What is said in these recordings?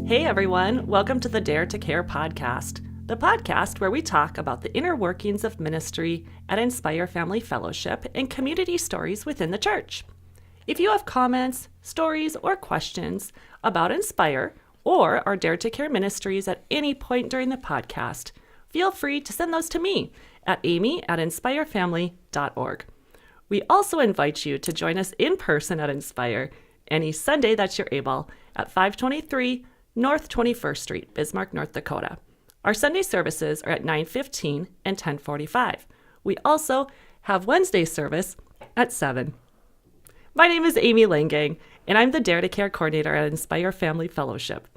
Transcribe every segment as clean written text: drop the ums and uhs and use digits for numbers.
Hey everyone, welcome to the Dare to Care podcast, the podcast where we talk about the inner workings of ministry at Inspire Family Fellowship and community stories within the church. If you have comments, stories, or questions about Inspire or our Dare to Care ministries at any point during the podcast, feel free to send those to me at amy@inspirefamily.org. We also invite you to join us in person at Inspire any Sunday that you're able at 523 North 21st Street, Bismarck, North Dakota. Our Sunday services are at 9:15 and 10:45. We also have Wednesday service at 7. My name is Amy Langang, and I'm the Dare to Care coordinator at Inspire Family Fellowship.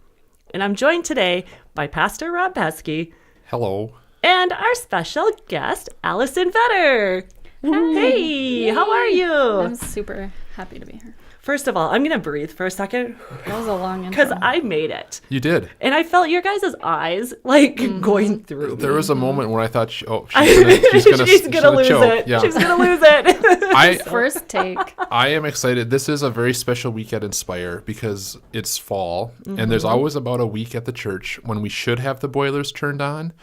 And I'm joined today by Pastor Rob Pesky. Hello. And our special guest, Alison Vetter. Hi. Hey, Yay. How are you? I'm super happy to be here. First of all, I'm going to breathe for a second. That was a long intro. Because I made it. You did. And I felt your guys' eyes, going through me. There was a moment when I thought, she's gonna lose choke. it. Yeah. She's gonna lose it. First take. I am excited. This is a very special week at Inspire because it's fall, and there's always about a week at the church when we should have the boilers turned on,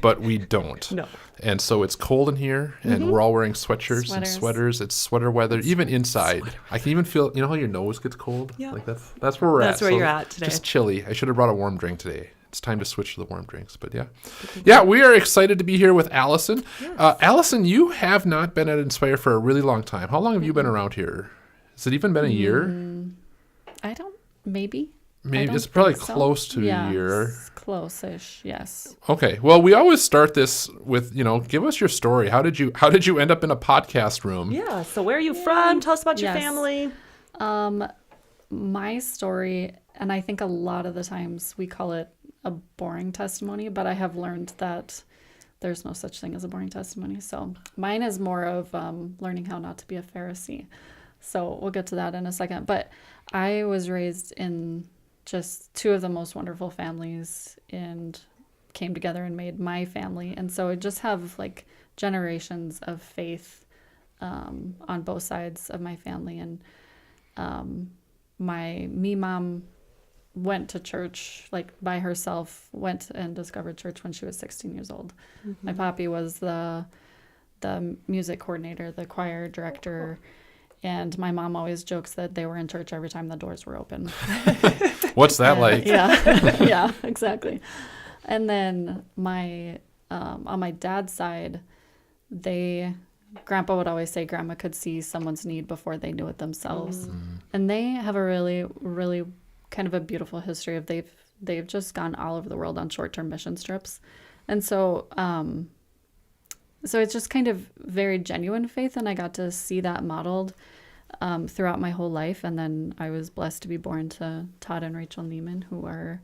but we don't. No. And so it's cold in here, and we're all wearing sweatshirts and sweaters. It's sweater weather, even inside. I can even feel, how your nose gets cold? Yeah. Like that's where we're at. That's where you're at today. Just chilly. I should have brought a warm drink today. It's time to switch to the warm drinks, but yeah. Yeah, we are excited to be here with Alison. Yes. Alison, you have not been at Inspire for a really long time. How long have you been around here? Has it even been a year? Maybe It's probably think so. close to a year. Close-ish, yes. Okay. Well, we always start this with, give us your story. How did you end up in a podcast room? Yeah. So where are you from? Tell us about your family. My story, and I think a lot of the times we call it a boring testimony, but I have learned that there's no such thing as a boring testimony. So mine is more of learning how not to be a Pharisee. So we'll get to that in a second. But I was raised in just two of the most wonderful families and came together and made my family. And so I just have like generations of faith on both sides of my family. And my mom went to church like by herself, went and discovered church when she was 16 years old. My papi was the music coordinator, the choir director. And my mom always jokes that they were in church every time the doors were open. What's that like? Yeah, yeah, exactly. And then on my dad's side, Grandpa would always say Grandma could see someone's need before they knew it themselves. And they have a really, really kind of a beautiful history of they've just gone all over the world on short-term mission trips. And so so it's just kind of very genuine faith, and I got to see that modeled throughout my whole life. And then I was blessed to be born to Todd and Rachel Neiman, who are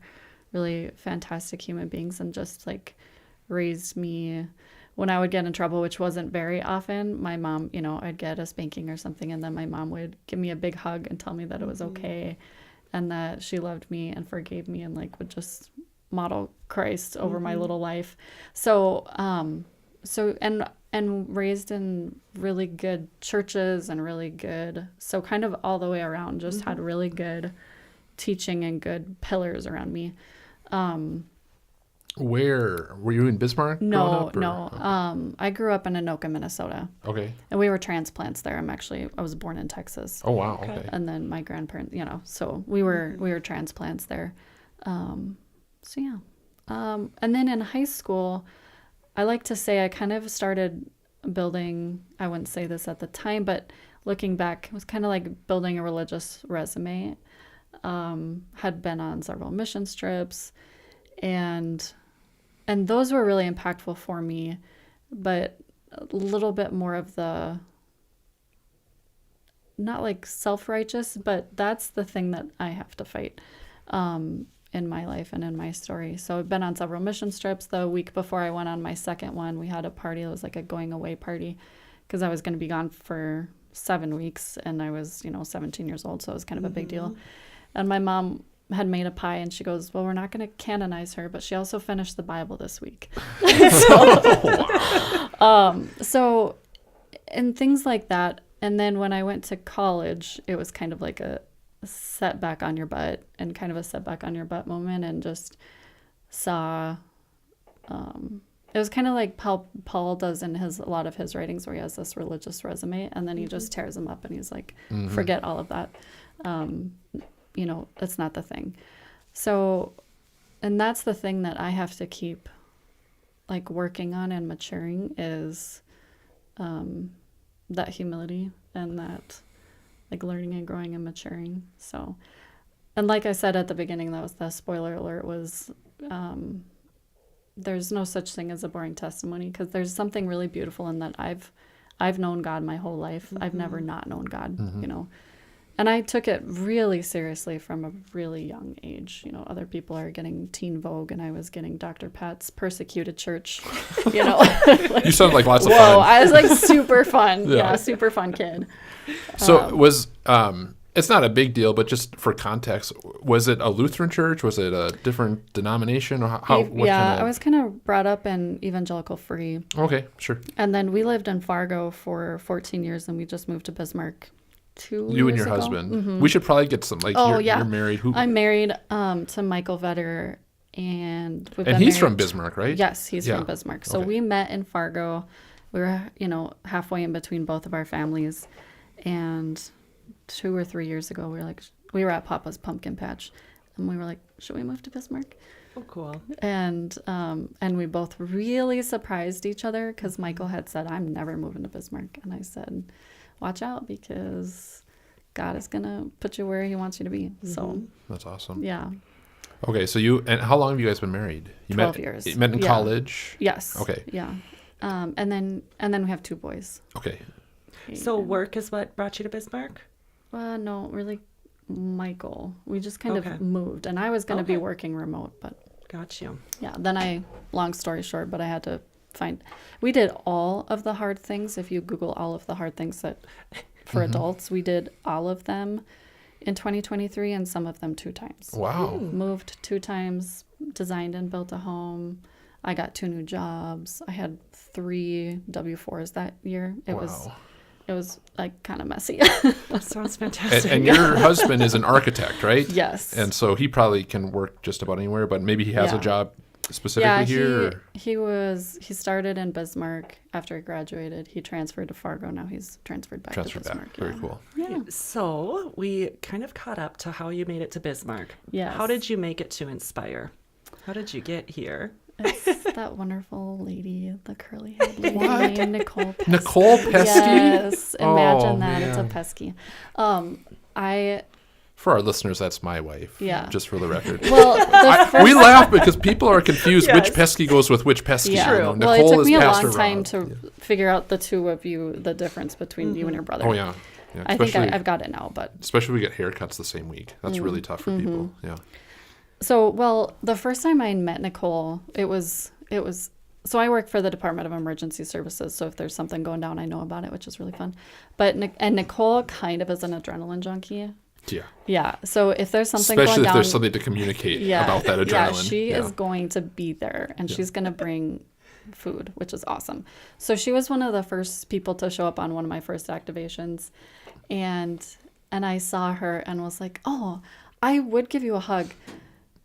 really fantastic human beings and just like raised me. When I would get in trouble, which wasn't very often, my mom, I'd get a spanking or something, and then my mom would give me a big hug and tell me that it was okay and that she loved me and forgave me and like would just model Christ over my little life. So, and raised in really good churches and really good, so kind of all the way around, just had really good teaching and good pillars around me. Where were you in Bismarck? No. Okay. I grew up in Anoka, Minnesota. Okay. And we were transplants there. I was born in Texas. Oh wow. Okay. And then my grandparents, so we were transplants there. So yeah. And then in high school, I like to say I kind of started building, I wouldn't say this at the time, but looking back, it was kind of like building a religious resume. Had been on several mission trips, and those were really impactful for me, but a little bit more of the, not like self-righteous, but that's the thing that I have to fight in my life and in my story. So I've been on several mission trips. The week before I went on my second one, we had a party. It was like a going away party because I was going to be gone for 7 weeks, and I was, 17 years old, so it was kind of a big deal. And my mom had made a pie, and she goes, well, we're not going to canonize her, but she also finished the Bible this week. So, and things like that. And then when I went to college, it was kind of like set back on your butt and kind of a set back on your butt moment, and just saw, it was kind of like Paul does in a lot of his writings, where he has this religious resume and then he just tears them up and he's like, forget all of that. It's not the thing. So, and that's the thing that I have to keep like working on and maturing, is that humility, and that like learning and growing and maturing. So, and like I said at the beginning, that was the spoiler alert, was there's no such thing as a boring testimony, because there's something really beautiful in that. I've known God my whole life. I've never not known God, And I took it really seriously from a really young age. Other people are getting Teen Vogue, and I was getting Dr. Pat's Persecuted Church. You sound like lots of Whoa, fun. I was like super fun. Yeah. Super fun kid. So it's not a big deal, but just for context, was it a Lutheran church? Was it a different denomination? Or I was kind of brought up in evangelical free. Okay, sure. And then we lived in Fargo for 14 years, and we just moved to Bismarck 2 years ago. You and your husband. We should probably get some, like, you're married. I'm married to Michael Vetter, and he's from Bismarck, right? Yes, he's from Bismarck. So Okay. we met in Fargo. We were, halfway in between both of our families, and 2 or 3 years ago, we were at Papa's Pumpkin Patch, and we were like, should we move to Bismarck? Oh, cool. And we both really surprised each other, because Michael had said, I'm never moving to Bismarck. And I said, watch out, because God is going to put you where he wants you to be. So That's awesome. yeah. Okay, so and how long have you guys been married? 12 years. You met in college? Yes. Okay. Yeah. And then we have 2 boys. Okay. So work is what brought you to Bismarck? No, really, Michael. We just kind Okay. of moved, and I was going to be Okay. working remote, but Got you. yeah. Then long story short, but I had to we did all of the hard things. If you Google all of the hard things that for adults, we did all of them in 2023, and some of them 2 times. Wow. Moved 2 times, designed and built a home. I got 2 new jobs. I had 3 W-4s that year. It was like kind of messy. That sounds fantastic. And your husband is an architect, right? Yes. And so he probably can work just about anywhere, but maybe he has a Yeah. job specifically here? He started in Bismarck after he graduated. He transferred to Fargo. Now he's transferred back to Bismarck. Very cool. Yeah. So we kind of caught up to how you made it to Bismarck. Yes. How did you make it to Inspire? How did you get here? It's that wonderful lady, the curly haired lady What? named Nicole Pesky. Nicole Pesky? Yes. Imagine Oh, that. It's a man. pesky. For our listeners, that's my wife. Yeah. Just for the record. Well, the first, We laugh because people are confused Yes. which pesky goes with which pesky. yeah. You know, Well, Nicole it took is me a Pastor long time Rob. to figure out the 2 of you, the difference between you and your brother. Oh, yeah. I think I've got it now, but Especially we get haircuts the same week. That's really tough for people. Yeah. so the first time I met Nicole, it was so I work for the Department of Emergency Services, so if there's something going down, I know about it, which is really fun. But Nicole kind of is an adrenaline junkie. Yeah. Yeah. So if there's something Especially going if down, there's something to communicate about that adrenaline. Yeah, she is going to be there, and she's going to bring food, which is awesome. So she was one of the first people to show up on one of my first activations, and I saw her and was like, "Oh, I would give you a hug."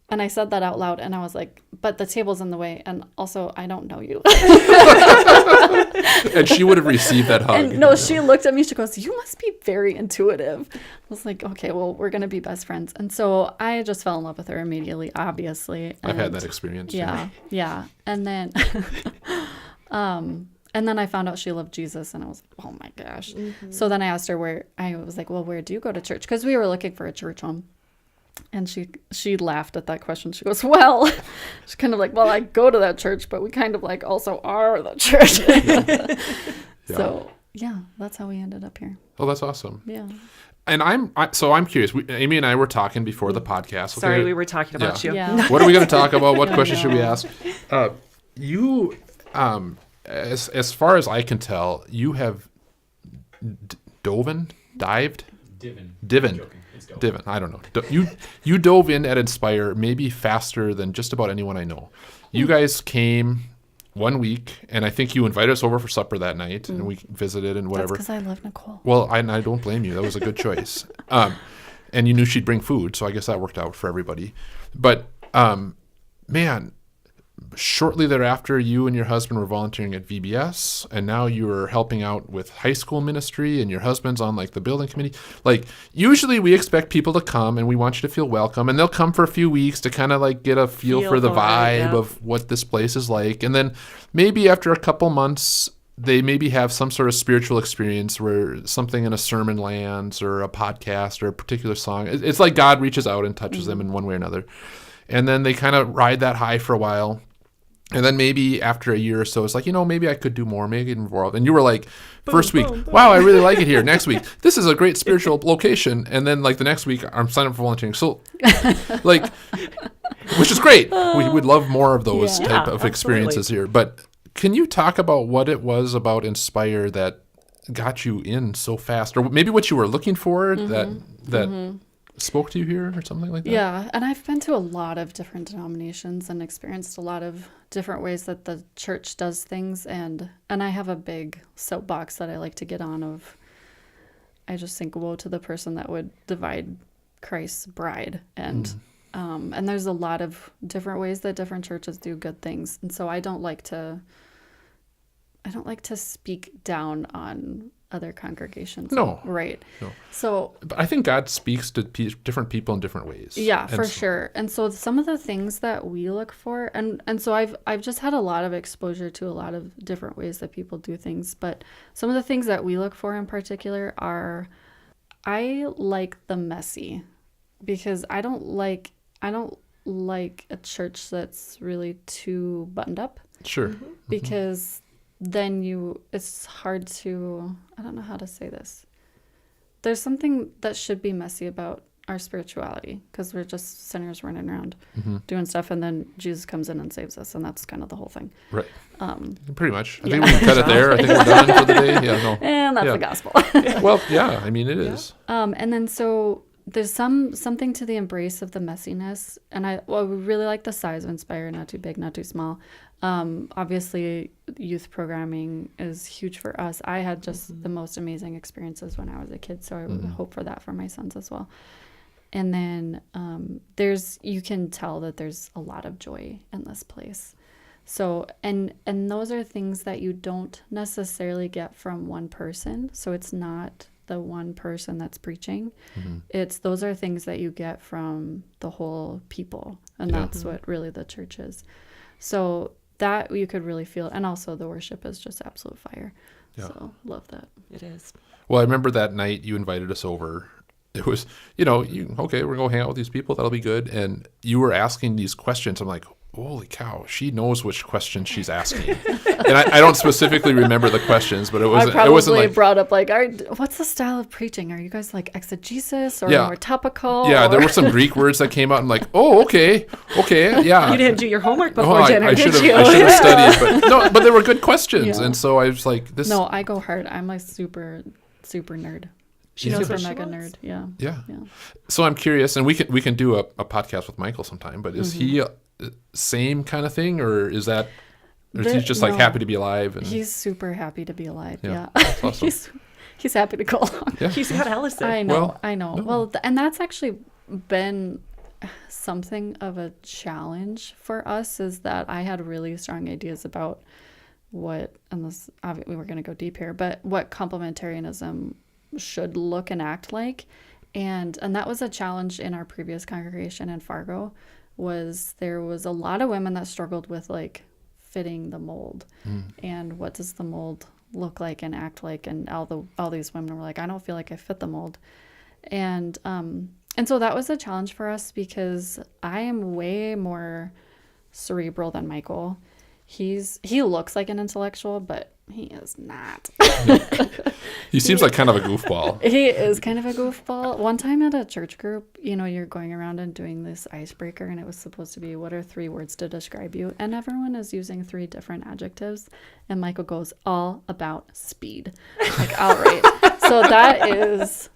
And I said that out loud, and I was like, "But the table's in the way, and also I don't know you." And she would have received that hug. And no, she looked at me. She goes, "You must be very intuitive." I was like, "Okay, well, we're gonna be best friends." And so I just fell in love with her immediately. Obviously, I've had And that experience. yeah. And then, and then I found out she loved Jesus, and I was, oh my gosh. So then I asked her where do you go to church? Because we were looking for a church home. And she laughed at that question. She goes, well, she's kind of like, well, I go to that church, but we kind of like also are the church. So yeah, that's how we ended up here. Oh, that's awesome. Yeah. And I'm curious. Amy and I were talking before the podcast. Sorry, we were talking about you. Yeah. What are we going to talk about? What questions should we know. ask? You, as far as I can tell, you have dived. Divin. It's dope. Divin. I don't know. You dove in at Inspire maybe faster than just about anyone I know. You guys came 1 week, and I think you invited us over for supper that night, and we visited and That's whatever. because I love Nicole. Well, I don't blame you. That was a good choice. and you knew she'd bring food, so I guess that worked out for everybody. But man, shortly thereafter, you and your husband were volunteering at VBS, and now you are helping out with high school ministry, and your husband's on like the building committee. Like, usually we expect people to come and we want you to feel welcome, and they'll come for a few weeks to kind of like get a feel for the vibe of what this place is like. And then maybe after a couple months, they maybe have some sort of spiritual experience where something in a sermon lands or a podcast or a particular song. It's like God reaches out and touches them in one way or another. And then they kind of ride that high for a while. And then maybe after a year or so, it's like, maybe I could do more, maybe get involved. And you were like, first week, wow, I really like it here. Next week, this is a great spiritual location. And then like the next week, I'm signing up for volunteering. So like, which is great. We would love more of those type of experiences here. But can you talk about what it was about Inspire that got you in so fast? Or maybe what you were looking for that spoke to you here or something like that? Yeah, and I've been to a lot of different denominations and experienced a lot of different ways that the church does things, and I have a big soapbox that I like to get on of, I just think, woe to the person that would divide Christ's bride, and there's a lot of different ways that different churches do good things, and so I don't like to speak down on other congregations. No. Right. No. So, but I think God speaks to different people in different ways. Yeah, for sure. And so some of the things that we look for, and so I've just had a lot of exposure to a lot of different ways that people do things, but some of the things that we look for in particular are, I like the messy, because I don't like a church that's really too buttoned up. Sure. Because then it's hard to, I don't know how to say this. There's something that should be messy about our spirituality, because we're just sinners running around doing stuff, and then Jesus comes in and saves us, and that's kind of the whole thing. Right. Pretty much. I think we can cut it there. I think we're done for the day. Yeah, no. And that's the gospel. Well, yeah, I mean, it is. And then so there's something to the embrace of the messiness, and we really like the size of Inspire, not too big, not too small. Obviously, youth programming is huge for us. I had just the most amazing experiences when I was a kid, so I would hope for that for my sons as well. And then you can tell that there's a lot of joy in this place. So, and those are things that you don't necessarily get from one person. So it's not the one person that's preaching. Those are things that you get from the whole people, and that's what really the church is. So that you could really feel, and also the worship is just absolute fire. So love that. It is. Well, I remember that night you invited us over. It was, okay, we're going to hang out with these people. That'll be good. And you were asking these questions. I'm like, holy cow, she knows which questions she's asking. And I don't specifically remember the questions, but it wasn't like, brought up like, what's the style of preaching? Are you guys like exegesis or more topical? Yeah, there were some Greek words that came out. I'm like, oh, okay, yeah. You didn't do your homework before dinner, did you? I should have studied, but they were good questions. And so I was like, this. No, I go hard. I'm like super, super nerd. She knows super mega nerd. Yeah. So I'm curious, and we can do a podcast with Michael sometime, but is he same kind of thing, or is he just like happy to be alive? And he's super happy to be alive. Yeah. That's awesome. he's happy to go along. Yeah. He's got Alison. I know. No. Well, and that's actually been something of a challenge for us, is that I had really strong ideas about what, unless obviously we're going to go deep here, but what complementarianism should look and act like, and that was a challenge in our previous congregation in Fargo. There was a lot of women that struggled with like fitting the mold, and what does the mold look like and act like, and all these women were like, I don't feel like I fit the mold, and so that was a challenge for us, because I am way more cerebral than Michael. He looks like an intellectual, but he is not. He seems like kind of a goofball. He is kind of a goofball. One time at a church group, you're going around and doing this icebreaker, and it was supposed to be, what are 3 words to describe you? And everyone is using 3 different adjectives. And Michael goes, all about speed. Like, all right. So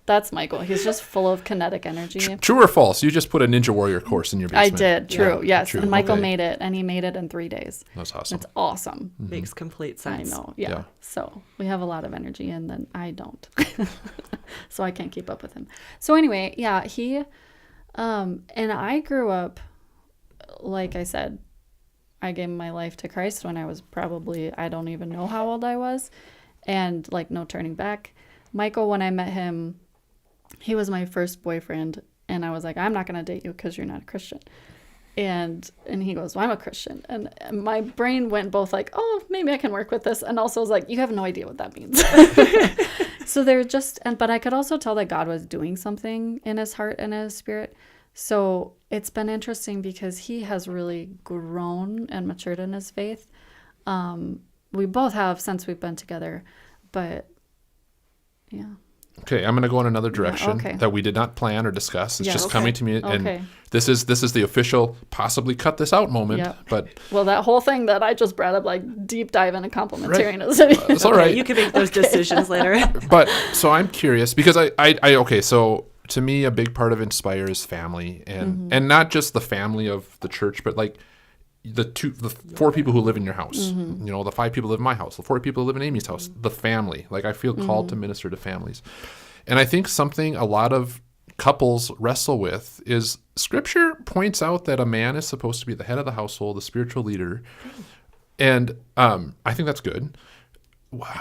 that's Michael. He's just full of kinetic energy. True or false? You just put a Ninja Warrior course in your I basement. did. True. Yeah, Yes. true. And Michael Okay. made it, and he made it in 3 days. That's awesome. It's awesome. Makes complete I sense. know. Yeah. Yeah. So we have a lot of energy, and then I don't. So I can't keep up with him. So anyway, yeah, he, and I grew up, like I said, I gave my life to Christ when I was probably, I don't even know how old I was, and like no turning back. Michael, when I met him, he was my first boyfriend, and I was like, I'm not going to date you because you're not a Christian. And he goes, well, I'm a Christian. And my brain went both like, oh, maybe I can work with this. And also was like, you have no idea what that means. So they're just, but I could also tell that God was doing something in his heart and his spirit. So it's been interesting because he has really grown and matured in his faith. We both have since we've been together, but yeah. Okay, I'm going to go in another direction okay. that we did not plan or discuss. It's Yeah, just okay. coming to me, and Okay. this is the official possibly cut this out moment. Yeah. But Well, that whole thing that I just brought up, like deep dive into complementarianism. it's all right. You can make those decisions later. But so I'm curious because I okay, so to me a big part of Inspire is family, and not just the family of the church, but like the 4 people who live in your house, you know, the 5 people live in my house, the 4 people who live in Amy's house, the family. Like I feel called to minister to families. And I think something a lot of couples wrestle with is Scripture points out that a man is supposed to be the head of the household, the spiritual leader. And I think that's good.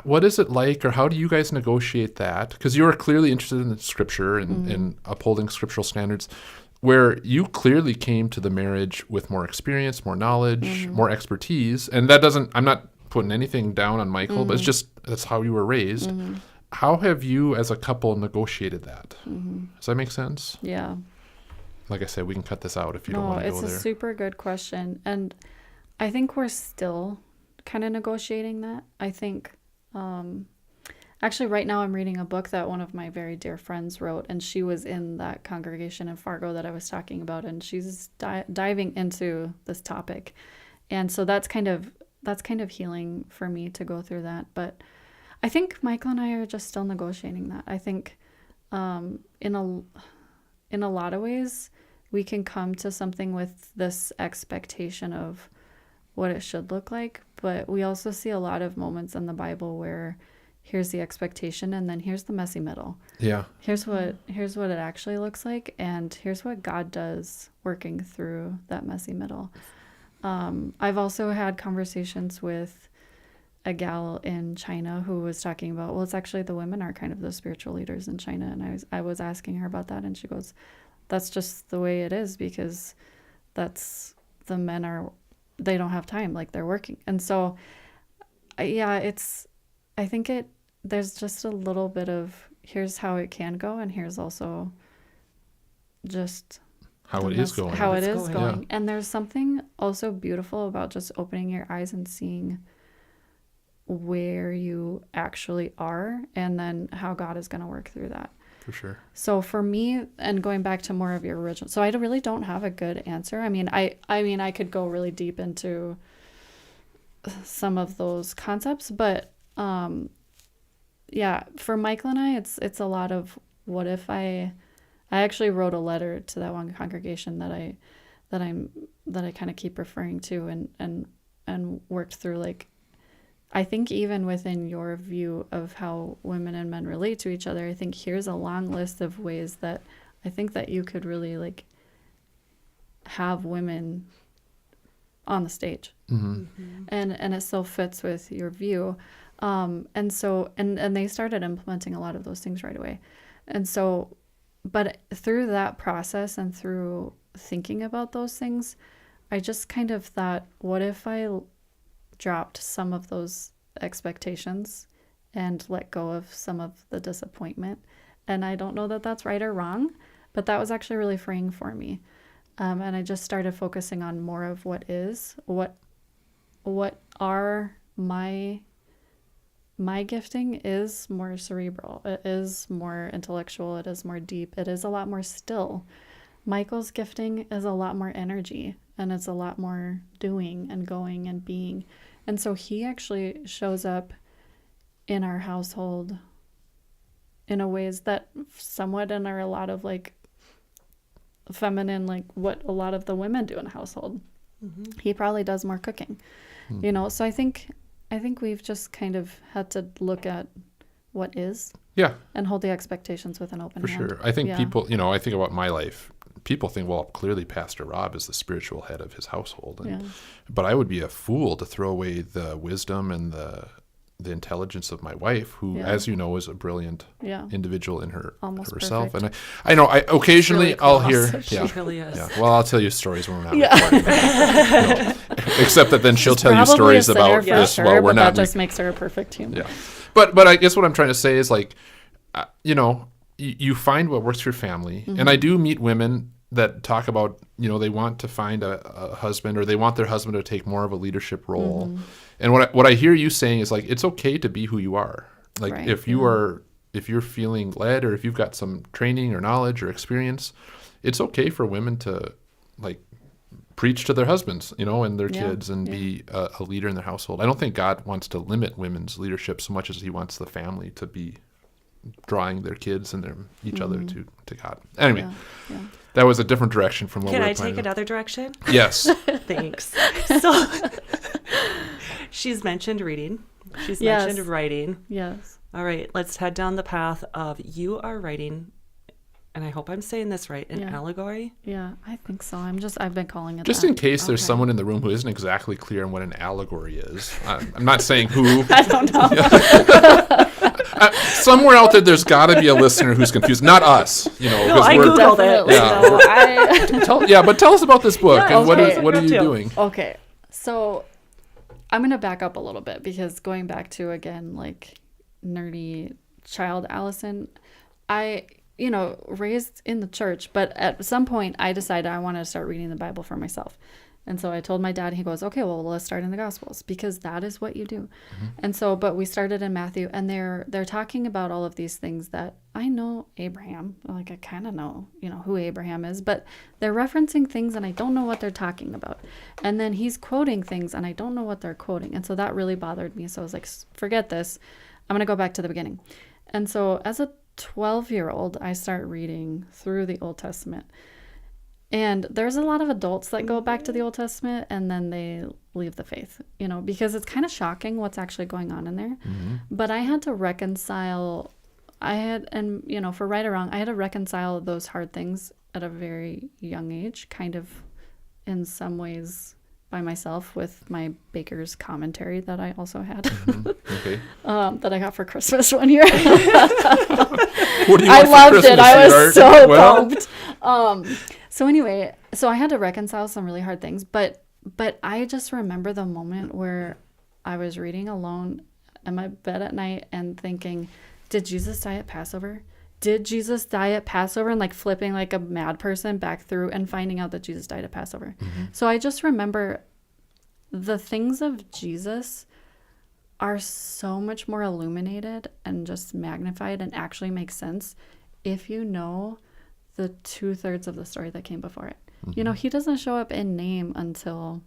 What is it like, or how do you guys negotiate that? Because you are clearly interested in the Scripture and upholding scriptural standards, where you clearly came to the marriage with more experience, more knowledge, more expertise. And that doesn't, I'm not putting anything down on Michael, but it's just, that's how you were raised. How have you as a couple negotiated that? Does that make sense? Yeah. Like I said, we can cut this out if you don't No, want to go it's there. a super good question. And I think we're still kind of negotiating that. I think, actually right now I'm reading a book that one of my very dear friends wrote, and she was in that congregation in Fargo that I was talking about, and she's diving into this topic. And so that's kind of healing for me to go through that. But I think Michael and I are just still negotiating that. I think in a lot of ways, we can come to something with this expectation of what it should look like, but we also see a lot of moments in the Bible where here's the expectation and then here's the messy middle. Yeah. Here's what it actually looks like, and here's what God does working through that messy middle. I've also had conversations with a gal in China who was talking about, well, it's actually the women are kind of the spiritual leaders in China. And I was asking her about that, and she goes, that's just the way it is, because that's, the men they don't have time, like they're working. And so, yeah, I think there's just a little bit of, here's how it can go, and here's also just How it is going. How it It's is going. going. And there's something also beautiful about just opening your eyes and seeing where you actually are, and then how God is going to work through that. For sure. So for me, and going back to more of your original, so I really don't have a good answer. I mean, I could go really deep into some of those concepts, but yeah, for Michael and I, it's a lot of, what if I actually wrote a letter to that one congregation that I kind of keep referring to, and worked through, like, I think even within your view of how women and men relate to each other, I think here's a long list of ways that I think that you could really, like, have women on the stage. And it so fits with your view. And so, and they started implementing a lot of those things right away. And so, but through that process and through thinking about those things, I just kind of thought, what if I dropped some of those expectations and let go of some of the disappointment? And I don't know that that's right or wrong, but that was actually really freeing for me. And I just started focusing on more of what are my gifting is more cerebral. It is more intellectual. It is more deep. It is a lot more still. Michael's gifting is a lot more energy, and it's a lot more doing and going and being. And so he actually shows up in our household in a ways that somewhat and are a lot of like feminine, like what a lot of the women do in a household. He probably does more cooking, you know. So I think we've just kind of had to look at what is, and hold the expectations with an open hand. For sure. I think people, you know, I think about my life. People think, well, clearly Pastor Rob is the spiritual head of his household, but I would be a fool to throw away the wisdom and the intelligence of my wife, who, as you know, is a brilliant individual in herself. Perfect. And I know occasionally really cool. I'll hear, She really is. Well, I'll tell you stories when we're not recording. No. Except that then she'll tell you stories about this while we're not. That just makes her a perfect human. Yeah. But I guess what I'm trying to say is, like, you know, you find what works for your family. And I do meet women that talk about, you know, they want to find a husband, or they want their husband to take more of a leadership role. And what I hear you saying is, like, it's okay to be who you are. Like, if you're feeling led, or if you've got some training or knowledge or experience, it's okay for women to, like, preach to their husbands, you know, and their kids, and be a leader in their household. I don't think God wants to limit women's leadership so much as he wants the family to be drawing their kids and each other to God. Anyway, that was a different direction from what Can we're I planning. take another direction? Yes. Thanks. So she's mentioned reading. She's mentioned writing. Yes. All right, let's head down the path of you are writing, and I hope I'm saying this right, an allegory? Yeah, I think so. I've been calling it Just that. in case there's someone in the room who isn't exactly clear on what an allegory is. I'm not saying who. I don't know. Somewhere out there's got to be a listener who's confused. Not us, you know. No, I Googled it. Yeah. But tell us about this book, and what are you too. doing? Okay, so I'm going to back up a little bit, because going back to, again, like, nerdy child Allison, I, you know, raised in the church, but at some point I decided I wanted to start reading the Bible for myself. And so I told my dad, and he goes, okay, well, let's start in the Gospels, because that is what you do. And so, but we started in Matthew, and they're talking about all of these things that I know Abraham, like I kind of know, you know, who Abraham is, but they're referencing things and I don't know what they're talking about. And then he's quoting things and I don't know what they're quoting. And so that really bothered me. So I was like, forget this. I'm going to go back to the beginning. And so as a 12-year-old, I start reading through the Old Testament. And there's a lot of adults that go back to the Old Testament and then they leave the faith, you know, because it's kind of shocking what's actually going on in there. But I had to reconcile, and, you know, for right or wrong, I had to reconcile those hard things at a very young age, kind of in some ways by myself, with my baker's commentary that I also had, Okay. that I got for Christmas one year. What do you I want for loved Christmas, it. I was so sweetheart? pumped. So anyway, so I had to reconcile some really hard things, but I just remember the moment where I was reading alone in my bed at night and thinking, did Jesus die at Passover? Did Jesus die at Passover? And like flipping like a mad person back through and finding out that Jesus died at Passover. So I just remember the things of Jesus are so much more illuminated and just magnified and actually make sense if you know the 2/3 of the story that came before it. You know, he doesn't show up in name until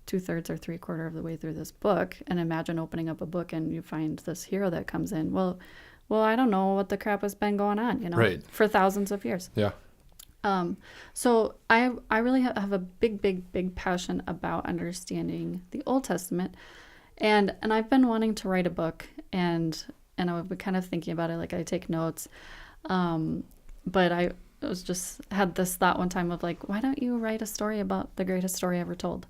2/3 or 3/4 of the way through this book. And imagine opening up a book and you find this hero that comes in. Well, I don't know what the crap has been going on, you know, for thousands of years. Yeah. So I really have a big passion about understanding the Old Testament. And I've been wanting to write a book, and I've been kind of thinking about it, like I take notes. But I was just had this thought one time of like, why don't you write a story about the greatest story ever told?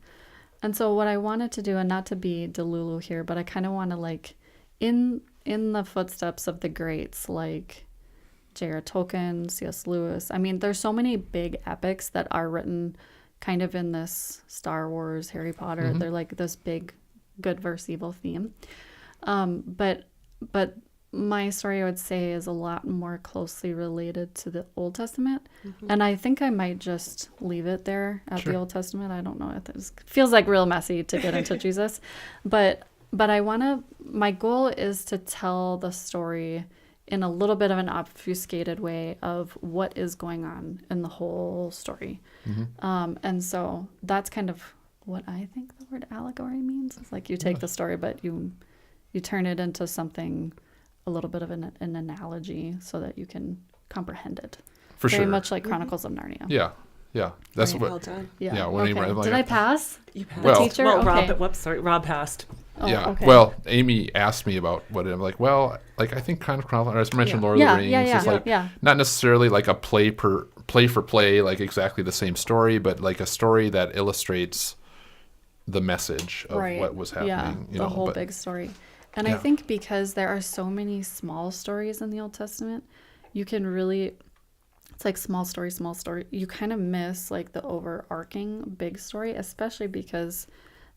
And so what I wanted to do, and not to be Delulu here, but I kind of want to like in the footsteps of the greats like J.R. Tolkien, C.S. Lewis. I mean, there's so many big epics that are written kind of in this Star Wars, Harry Potter. They're like this big good versus evil theme. But my story, I would say, is a lot more closely related to the Old Testament. And I think I might just leave it there at the Old Testament. I don't know if it feels like real messy to get into Jesus. But my goal is to tell the story in a little bit of an obfuscated way of what is going on in the whole story. And so that's kind of what I think the word allegory means. It's like you take the story, but you turn it into something a little bit of an analogy so that you can comprehend it. For Very sure. much like Chronicles of Narnia. Yeah. That's Well what. done. Yeah. when he okay. went, like, Did I pass? You passed. Well- Teacher? Well, Okay. Rob passed. Oh, Yeah. okay. Well, Amy asked me about what I'm like. Well, like I think kind of Chronicles. I just mentioned Lord of the Rings. It's like not necessarily like a play for play, like exactly the same story, but like a story that illustrates the message of what was happening. Yeah, you the know, whole but, big story. And Yeah. I think because there are so many small stories in the Old Testament, you can really, it's like small story. You kind of miss like the overarching big story, especially because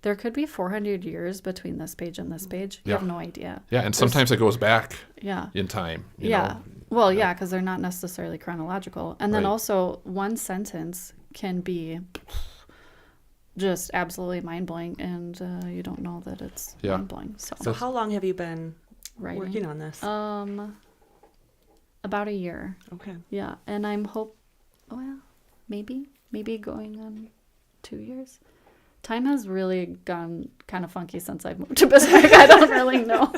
there could be 400 years between this page and this page. You Yeah. have no idea. Yeah, and sometimes it goes back Yeah. in time. You Yeah. know? Well, yeah, because they're not necessarily chronological. And then Right. also one sentence can be just absolutely mind-blowing, and you don't know that it's Yeah. mind-blowing. So how long have you been Writing. working on this? About a year. Okay. Yeah, and maybe going on 2 years. Time has really gone kind of funky since I've moved to Bismarck. I don't really know.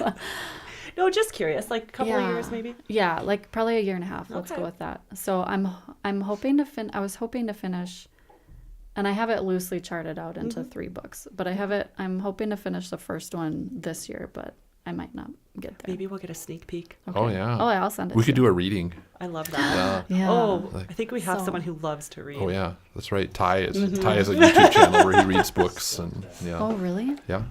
No, just curious. Like a couple of years, maybe. Yeah, like probably a year and a half. Let's Okay. go with that. So I'm hoping to I was hoping to finish, and I have it loosely charted out into 3 books. But I'm hoping to finish the first one this year, but I might not get there. Maybe we'll get a sneak peek. Okay. Oh, yeah. Oh, yeah, I'll send it. We to could you. do a reading. I love that. Yeah. Oh, Like- I think we have So- someone who loves to read. Oh yeah, that's right. Ty has a YouTube channel where he reads books and yeah. Oh, really? Yeah.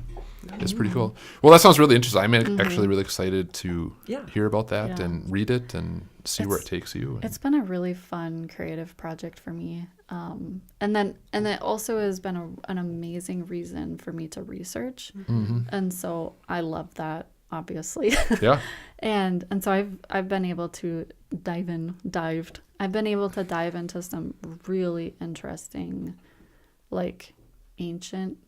It's pretty cool. Well, that sounds really interesting. I'm actually really excited to Yeah. hear about that Yeah. and read it and see where it It's- takes you. It's been a really fun creative project for me. And it also has been an amazing reason for me to research. And so I love that, obviously. Yeah. and so I've been able to dive into some really interesting, like, ancient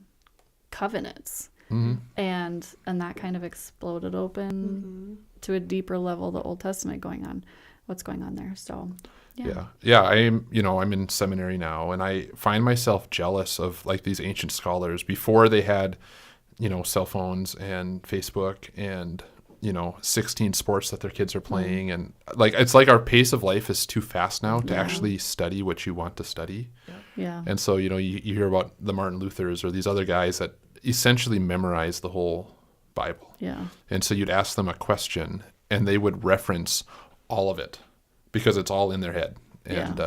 covenants. And that kind of exploded open to a deeper level, the Old Testament what's going on there. So Yeah. I'm in seminary now, and I find myself jealous of like these ancient scholars before they had, cell phones and Facebook and 16 sports that their kids are playing, and like it's like our pace of life is too fast now to actually study what you want to study. Yeah. And so you hear about the Martin Luthers or these other guys that essentially memorize the whole Bible. Yeah. And so you'd ask them a question and they would reference all of it because it's all in their head. And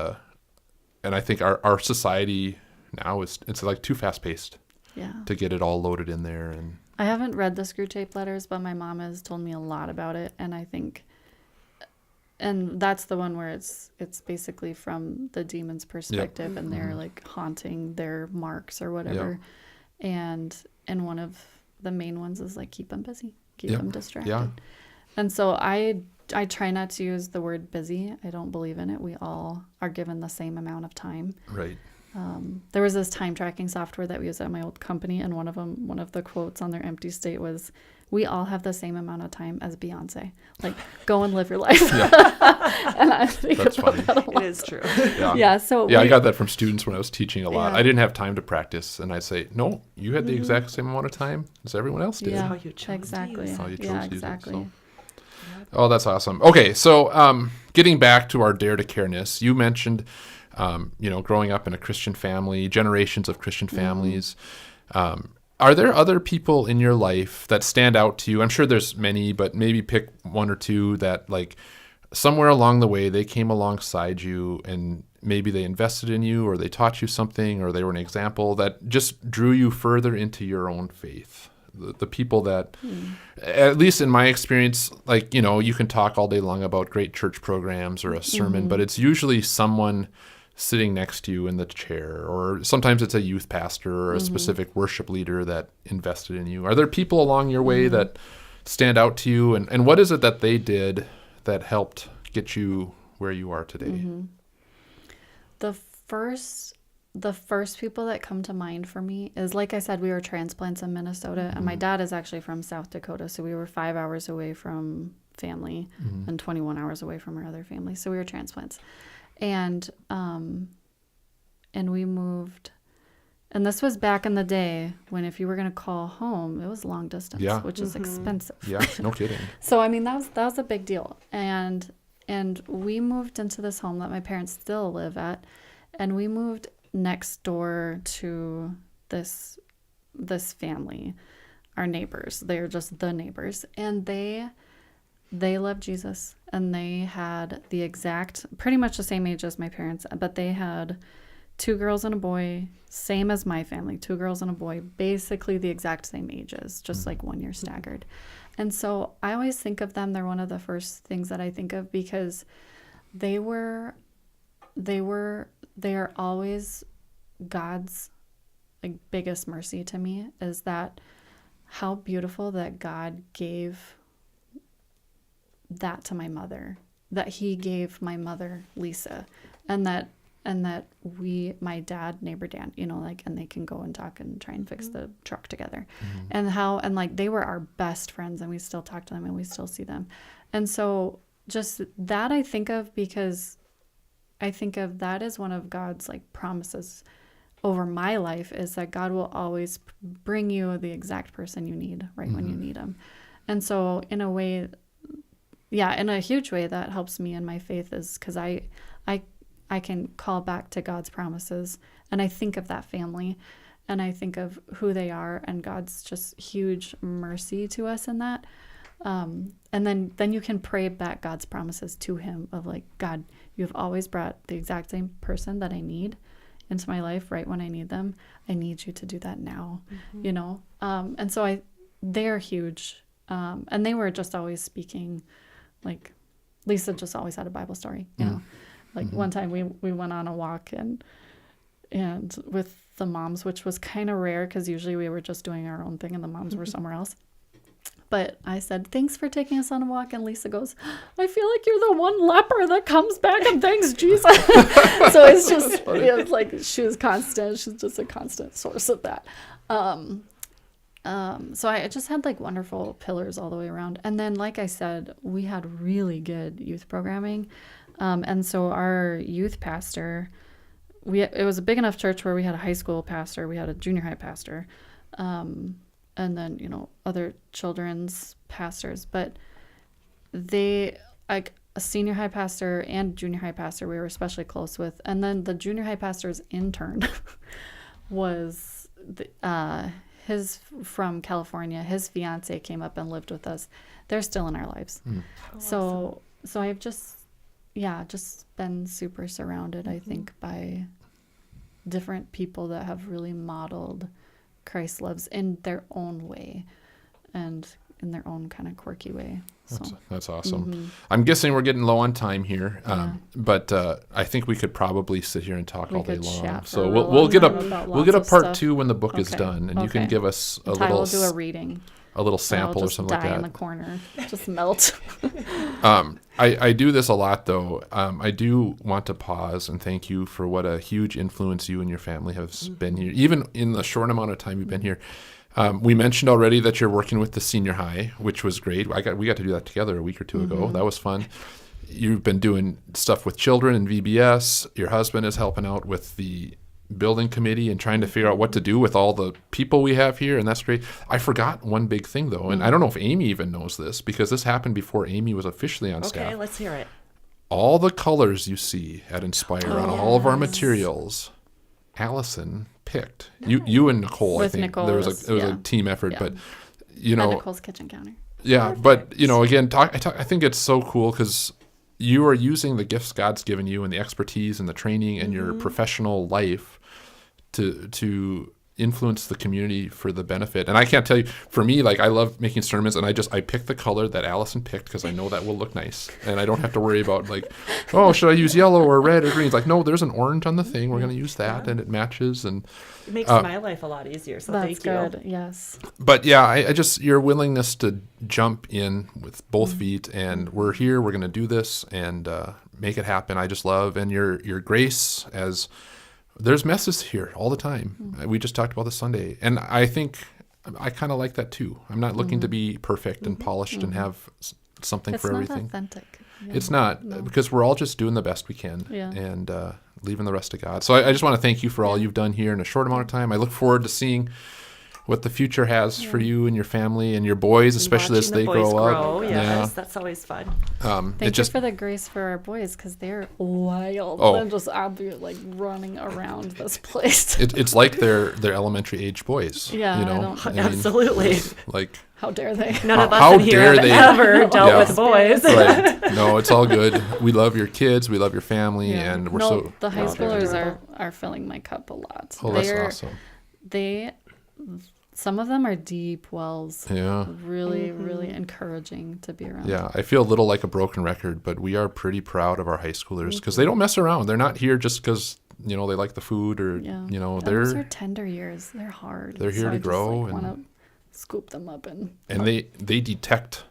and I think our society now it's like too fast paced Yeah. to get it all loaded in there. And I haven't read the Screw Tape Letters, but my mom has told me a lot about it, and I think, and that's the one where it's basically from the demon's perspective, and they're like haunting their marks or whatever, and one of the main ones is like keep them busy, keep them distracted, Yeah. and so I try not to use the word busy. I don't believe in it. We all are given the same amount of time. right. There was this time tracking software that we used at my old company, and one of the quotes on their empty state was, "We all have the same amount of time as Beyonce. Like, go and live your life." And I think That's about funny. that a lot. It is true. Yeah. Yeah. So Yeah, I got that from students when I was teaching a lot. Yeah. I didn't have time to practice, and I'd say, "No, you had the exact same amount of time as everyone else did." Yeah, how you chose to exactly. use it. How you chose Yeah, to use it, exactly. so. Oh, that's awesome. Okay, so getting back to our dare to careness, you mentioned, growing up in a Christian family, generations of Christian families. Are there other people in your life that stand out to you? I'm sure there's many, but maybe pick one or two that, like, somewhere along the way they came alongside you and maybe they invested in you or they taught you something or they were an example that just drew you further into your own faith. The people that, at least in my experience, like, you can talk all day long about great church programs or a sermon, but it's usually someone sitting next to you in the chair, or sometimes it's a youth pastor or a specific worship leader that invested in you. Are there people along your way that stand out to you? And what is it that they did that helped get you where you are today? The first people that come to mind for me is, like I said, we were transplants in Minnesota, and my dad is actually from South Dakota, so we were 5 hours away from family and 21 hours away from our other family, so we were transplants. And we moved And this was back in the day when if you were going to call home, it was long distance, which is expensive. Yeah, no kidding. So, I mean, that was a big deal. And we moved into this home that my parents still live at. And we moved next door to this family, our neighbors. They're just the neighbors. And they loved Jesus. And they had pretty much the same age as my parents. But they had 2 girls and a boy, same as my family, 2 girls and a boy, basically the exact same ages, just like 1 year staggered. And so I always think of them. They're one of the first things that I think of because they are always God's like biggest mercy to me is that how beautiful that God gave that to my mother, that he gave my mother Lisa, and that my dad, neighbor Dan, and they can go and talk and try and fix the truck together. And like they were our best friends and we still talk to them and we still see them. And so just that I think of because I think of that as one of God's like promises over my life is that God will always bring you the exact person you need right when you need him. And so in a way, in a huge way that helps me in my faith is because I can call back to God's promises and I think of that family and I think of who they are and God's just huge mercy to us in that. And then you can pray back God's promises to him of like, God, you've always brought the exact same person that I need into my life right when I need them. I need you to do that now, And so they're huge. And they were just always speaking, like Lisa just always had a Bible story, Like one time we went on a walk and with the moms, which was kind of rare because usually we were just doing our own thing and the moms were somewhere else. But I said, thanks for taking us on a walk. And Lisa goes, I feel like you're the one leper that comes back and thanks Jesus. So it's just, it's like she was constant. She's just a constant source of that. So I just had like wonderful pillars all the way around. And then, like I said, we had really good youth programming. And so our youth pastor, it was a big enough church where we had a high school pastor, we had a junior high pastor, and then, other children's pastors, but they, like a senior high pastor and junior high pastor we were especially close with. And then the junior high pastor's intern was his from California. His fiance came up and lived with us. They're still in our lives. So I've just been super surrounded, I think, by different people that have really modeled Christ's loves in their own way and in their own kind of quirky way. That's awesome. I'm guessing we're getting low on time here, but I think we could probably sit here and talk all day long. So we'll get a part 2 when the book is done, and you can give us a little. We'll do a reading. A little sample or something like that. Die in the corner, just melt. I do this a lot, though. I do want to pause and thank you for what a huge influence you and your family have been here, even in the short amount of time you've been here. We mentioned already that you're working with the senior high, which was great. We got to do that together a week or 2 ago. That was fun. You've been doing stuff with children in VBS. Your husband is helping out with the building committee and trying to figure out what to do with all the people we have here, and that's great. I forgot one big thing, though, and I don't know if Amy even knows this because this happened before Amy was officially on staff. Okay, let's hear it. All the colors you see at Inspire on all of our materials, Alison picked. You and Nicole, With I think. Nicole, it was a team effort, but and Nicole's kitchen counter. Yeah, but again, I think it's so cool because you are using the gifts God's given you and the expertise and the training and your professional life to influence the community for the benefit. And I can't tell you, for me, like I love making sermons, and I pick the color that Alison picked because I know that will look nice, and I don't have to worry about like, oh, should I use yellow or red or green? It's like, no, there's an orange on the thing. We're going to use that, and it matches. And it makes my life a lot easier. So that's thank you. good. Yes. But yeah, I just your willingness to jump in with both feet, and we're here. We're going to do this and make it happen. I just love, and your grace as. There's messes here all the time. We just talked about this Sunday. And I think I kind of like that too. I'm not looking to be perfect and polished and have something It's for not everything. authentic. Yeah. It's not, because we're all just doing the best we can Yeah. and leaving the rest to God. So I just want to thank you for all you've done here in a short amount of time. I look forward to seeing what the future has for you and your family and your boys, especially as Watching they the boys grow up. grow, yes, that's always fun. Thank you for the grace for our boys, because they're wild. Oh. They're just like running around this place. It's like they're elementary age boys. Yeah, you I know, don't- I mean, Absolutely. like, How dare they? None of us how in here dare have they- ever dealt Yeah. with boys. right? No, it's all good. We love your kids. We love your family, Yeah. and we're no, so the high No, they're schoolers adorable. are filling my cup a lot. Oh, that's awesome. Some of them are deep wells. Yeah. Really, really encouraging to be around. Yeah, I feel a little like a broken record, but we are pretty proud of our high schoolers because they don't mess around. They're not here just because they like the food or Yeah. they're Those are tender years. They're hard. They're here to I grow just, and- want to scoop them up and they detect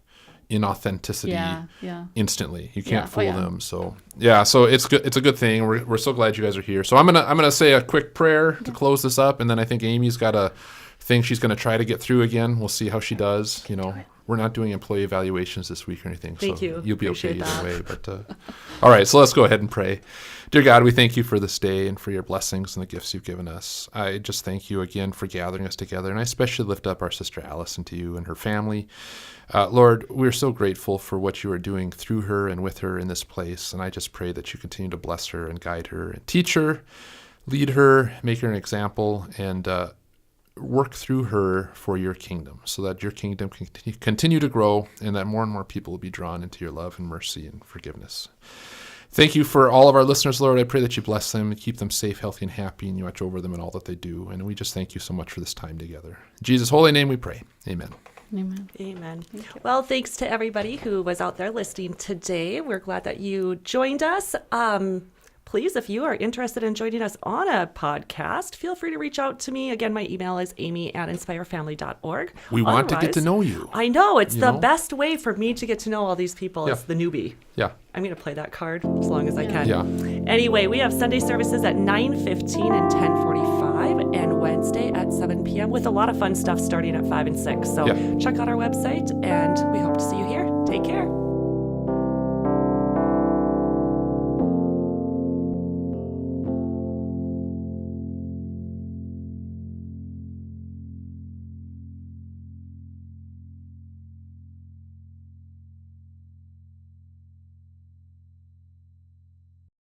inauthenticity yeah. instantly. You Yeah. can't Oh, fool yeah. them. So yeah, so it's good. It's a good thing. We're so glad you guys are here. So I'm gonna say a quick prayer to close this up, and then I think Amy's got a thing she's gonna try to get through again. We'll see how she does. We're not doing employee evaluations this week or anything. Thank so you. You'll be Appreciate okay either that. way. But all right, so let's go ahead and pray. Dear God, we thank you for this day and for your blessings and the gifts you've given us. I just thank you again for gathering us together, and I especially lift up our sister Alison to you and her family. Lord, we're so grateful for what you are doing through her and with her in this place, and I just pray that you continue to bless her and guide her and teach her, lead her, make her an example, and work through her for your kingdom so that your kingdom can continue to grow and that more and more people will be drawn into your love and mercy and forgiveness. Thank you for all of our listeners, Lord. I pray that you bless them, keep them safe, healthy, and happy, and you watch over them in all that they do. And we just thank you so much for this time together. In Jesus' holy name we pray. Amen. Amen. Amen. Well, thanks to everybody who was out there listening today. We're glad that you joined us. Please, if you are interested in joining us on a podcast, feel free to reach out to me. Again, my email is amy@inspirefamily.org. We want to get to Otherwise, know you. I know. It's You the know? best way for me to get to know all these people Yeah. is the newbie. Yeah. I'm going to play that card as long as I can. Yeah. Anyway, we have Sunday services at 9:15 and 10:45 and Wednesday at 7 p.m. with a lot of fun stuff starting at 5 and 6. So Yeah. check out our website and we hope to see you here. Take care.